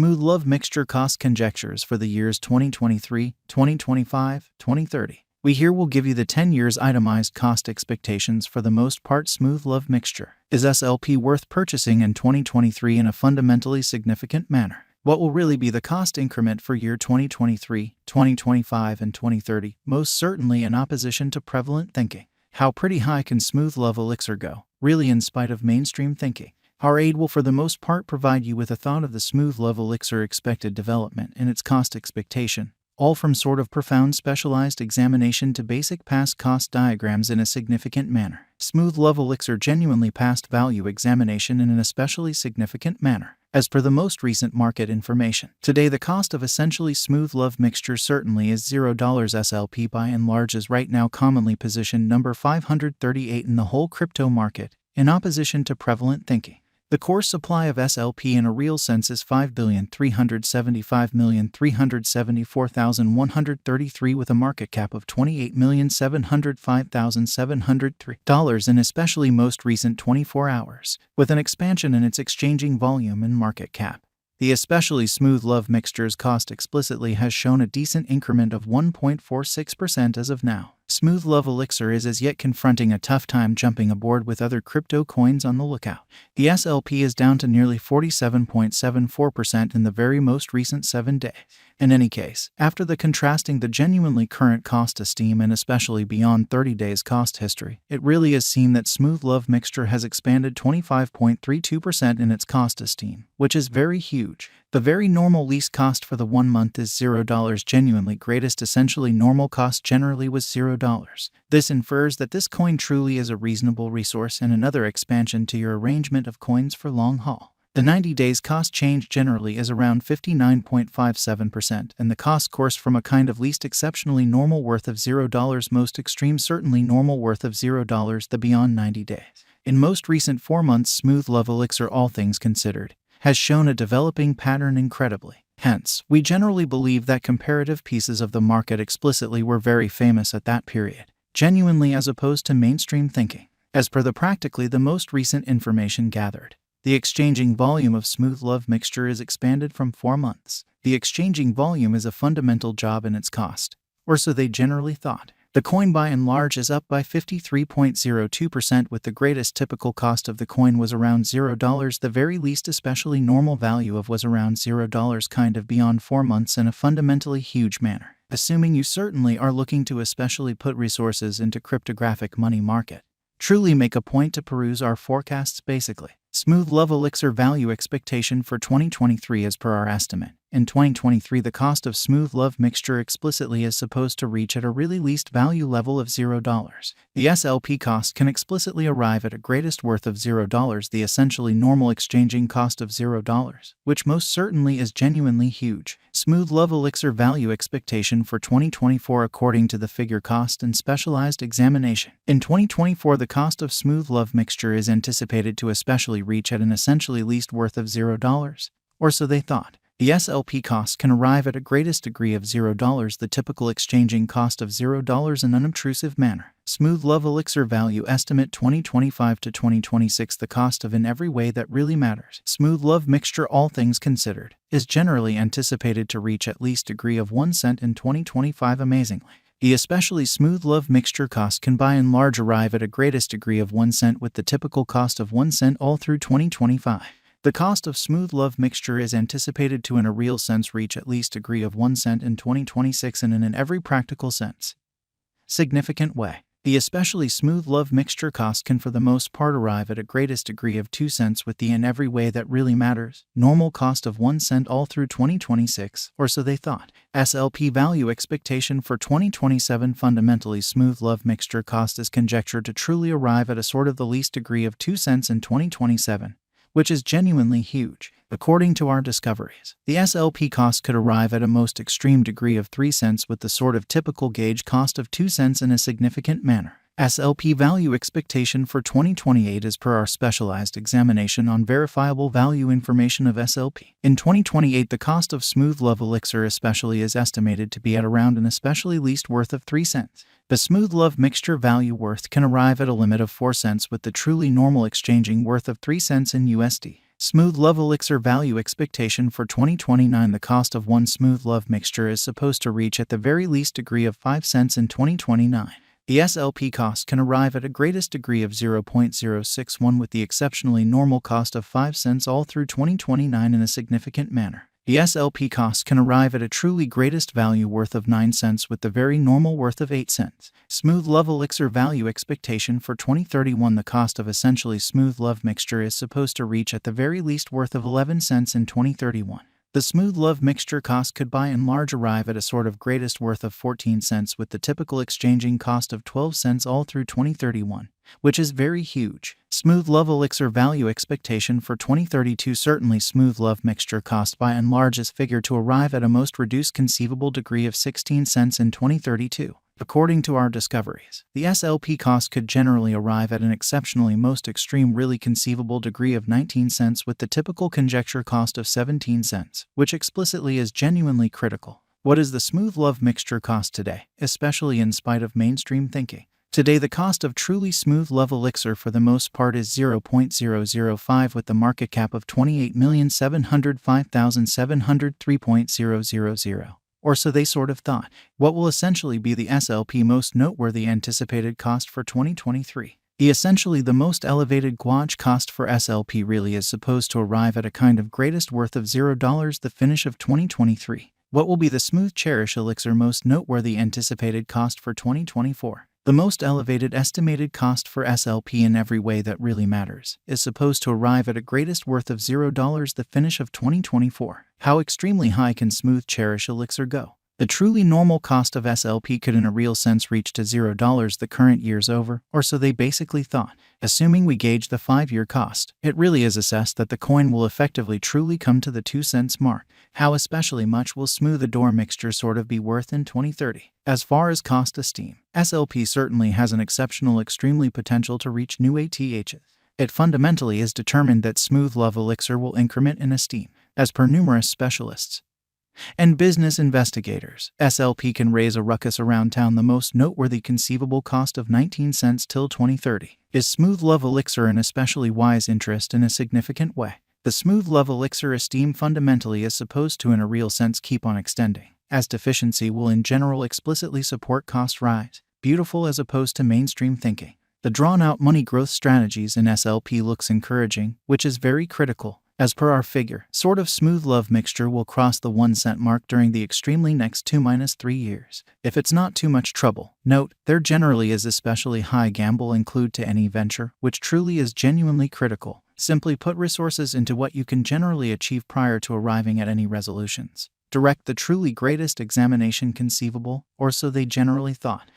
Smooth Love Mixture Cost Conjectures for the years 2023, 2025, 2030. We here will give you the 10 years itemized cost expectations for the most part Smooth Love Mixture. Is SLP worth purchasing in 2023 in a fundamentally significant manner? What will really be the cost increment for year 2023, 2025, and 2030? Most certainly in opposition to prevalent thinking. How pretty high can Smooth Love Elixir go, really in spite of mainstream thinking? Our aid will for the most part provide you with a thought of the Smooth Love Elixir expected development and its cost expectation, all from sort of profound specialized examination to basic past cost diagrams in a significant manner. Smooth Love Elixir genuinely passed value examination in an especially significant manner, as per the most recent market information. Today the cost of essentially Smooth Love Mixture certainly is $0. SLP by and large is right now commonly positioned number 538 in the whole crypto market, in opposition to prevalent thinking. The core supply of SLP in a real sense is 5,375,374,133 with a market cap of $28,705,703 in especially most recent 24 hours, with an expansion in its exchanging volume and market cap. The especially Smooth Love Mixture's cost explicitly has shown a decent increment of 1.46% as of now. Smooth Love Elixir is as yet confronting a tough time jumping aboard with other crypto coins on the lookout. The SLP is down to nearly 47.74% in the very most recent 7 days. In any case, after contrasting the genuinely current cost esteem and especially beyond 30 days cost history, it really is seen that Smooth Love Mixture has expanded 25.32% in its cost esteem, which is very huge. The very normal lease cost for the 1 month is $0. Genuinely greatest essentially normal cost generally was $0. This infers that this coin truly is a reasonable resource and another expansion to your arrangement of coins for long haul. The 90 days cost change generally is around 59.57%, and the cost course from a kind of least exceptionally normal worth of $0 most extreme certainly normal worth of $0 the beyond 90 days. In most recent 4 months Smooth Love Elixir all things considered has shown a developing pattern incredibly. Hence, we generally believe that comparative pieces of the market explicitly were very famous at that period, genuinely as opposed to mainstream thinking. As per the practically the most recent information gathered, the exchanging volume of Smooth Love Mixture is expanded from 4 months. The exchanging volume is a fundamental job in its cost, or so they generally thought. The coin by and large is up by 53.02% with the greatest typical cost of the coin was around $0, the very least especially normal value of was around $0 kind of beyond 4 months in a fundamentally huge manner. Assuming you certainly are looking to especially put resources into cryptographic money market, truly make a point to peruse our forecasts basically. Smooth Love Elixir value expectation for 2023 as per our estimate. In 2023 the cost of Smooth Love Mixture explicitly is supposed to reach at a really least value level of $0. The SLP cost can explicitly arrive at a greatest worth of $0, the essentially normal exchanging cost of $0, which most certainly is genuinely huge. Smooth Love Elixir value expectation for 2024 according to the figure cost and specialized examination. In 2024 the cost of Smooth Love Mixture is anticipated to especially reach at an essentially least worth of $0, or so they thought. The SLP cost can arrive at a greatest degree of $0, the typical exchanging cost of $0 in unobtrusive manner. Smooth Love Elixir value estimate 2025 to 2026 the cost of in every way that really matters. Smooth Love Mixture all things considered is generally anticipated to reach at least degree of 1 cent in 2025 amazingly. The especially Smooth Love Mixture cost can by and large arrive at a greatest degree of 1 cent with the typical cost of 1 cent all through 2025. The cost of Smooth Love Mixture is anticipated to in a real sense reach at least degree of 1 cent in 2026 and in every practical sense significant way. The especially Smooth Love Mixture cost can for the most part arrive at a greatest degree of 2 cents with the in every way that really matters normal cost of 1 cent all through 2026, or so they thought. SLP value expectation for 2027 fundamentally Smooth Love Mixture cost is conjectured to truly arrive at a sort of the least degree of 2 cents in 2027. Which is genuinely huge. According to our discoveries, the SLP cost could arrive at a most extreme degree of 3 cents with the sort of typical gauge cost of 2 cents in a significant manner. SLP value expectation for 2028 is per our specialized examination on verifiable value information of SLP. In 2028 the cost of Smooth Love Elixir especially is estimated to be at around an especially least worth of 3 cents. The Smooth Love Mixture value worth can arrive at a limit of 4 cents with the truly normal exchanging worth of 3 cents in USD. Smooth Love Elixir Value Expectation for 2029. The cost of one Smooth Love mixture is supposed to reach at the very least degree of 5 cents in 2029. The SLP cost can arrive at a greatest degree of 0.061 with the exceptionally normal cost of 5 cents all through 2029 in a significant manner. The SLP cost can arrive at a truly greatest value worth of 9 cents with the very normal worth of 8 cents. Smooth Love Elixir Value Expectation for 2031. The cost of essentially Smooth Love mixture is supposed to reach at the very least worth of 11 cents in 2031. The Smooth Love mixture cost could by and large arrive at a sort of greatest worth of 14 cents with the typical exchanging cost of 12 cents all through 2031, which is very huge. Smooth Love Elixir Value Expectation for 2032. Certainly Smooth Love mixture cost by and large is figured to arrive at a most reduced conceivable degree of 16 cents in 2032. According to our discoveries, the SLP cost could generally arrive at an exceptionally most extreme really conceivable degree of 19 cents with the typical conjecture cost of 17 cents, which explicitly is genuinely critical. What is the Smooth Love mixture cost today, especially in spite of mainstream thinking? Today the cost of truly Smooth Love Elixir for the most part is 0.005 with the market cap of 28,705,703.000. Or so they sort of thought. What will essentially be the SLP most noteworthy anticipated cost for 2023? Essentially the most elevated gauge cost for SLP really is supposed to arrive at a kind of greatest worth of $0 the finish of 2023. What will be the Smooth Cherish Elixir most noteworthy anticipated cost for 2024? The most elevated estimated cost for SLP in every way that really matters is supposed to arrive at a greatest worth of $0 the finish of 2024. How extremely high can Smooth Cherish Elixir go? The truly normal cost of SLP could in a real sense reach to $0 the current year's over, or so they basically thought. Assuming we gauge the 5-year cost, it really is assessed that the coin will effectively truly come to the 2 cents mark. How especially much will Smooth Adore mixture sort of be worth in 2030? As far as cost esteem, SLP certainly has an exceptional extremely potential to reach new ATHs. It fundamentally is determined that Smooth Love Elixir will increment in esteem, as per numerous specialists and business investigators. SLP can raise a ruckus around town. The most noteworthy conceivable cost of 19 cents till 2030 is Smooth Love Elixir an especially wise interest in a significant way. The Smooth Love Elixir esteem fundamentally is supposed to in a real sense keep on extending, as deficiency will in general explicitly support cost rise, beautiful as opposed to mainstream thinking. The drawn-out money growth strategies in SLP looks encouraging, which is very critical. As per our figure, sort of Smooth Love mixture will cross the 1 cent mark during the extremely next 2-3 years. If it's not too much trouble, note, there generally is especially high gamble include to any venture, which truly is genuinely critical. Simply put resources into what you can generally achieve prior to arriving at any resolutions. Direct the truly greatest examination conceivable, or so they generally thought.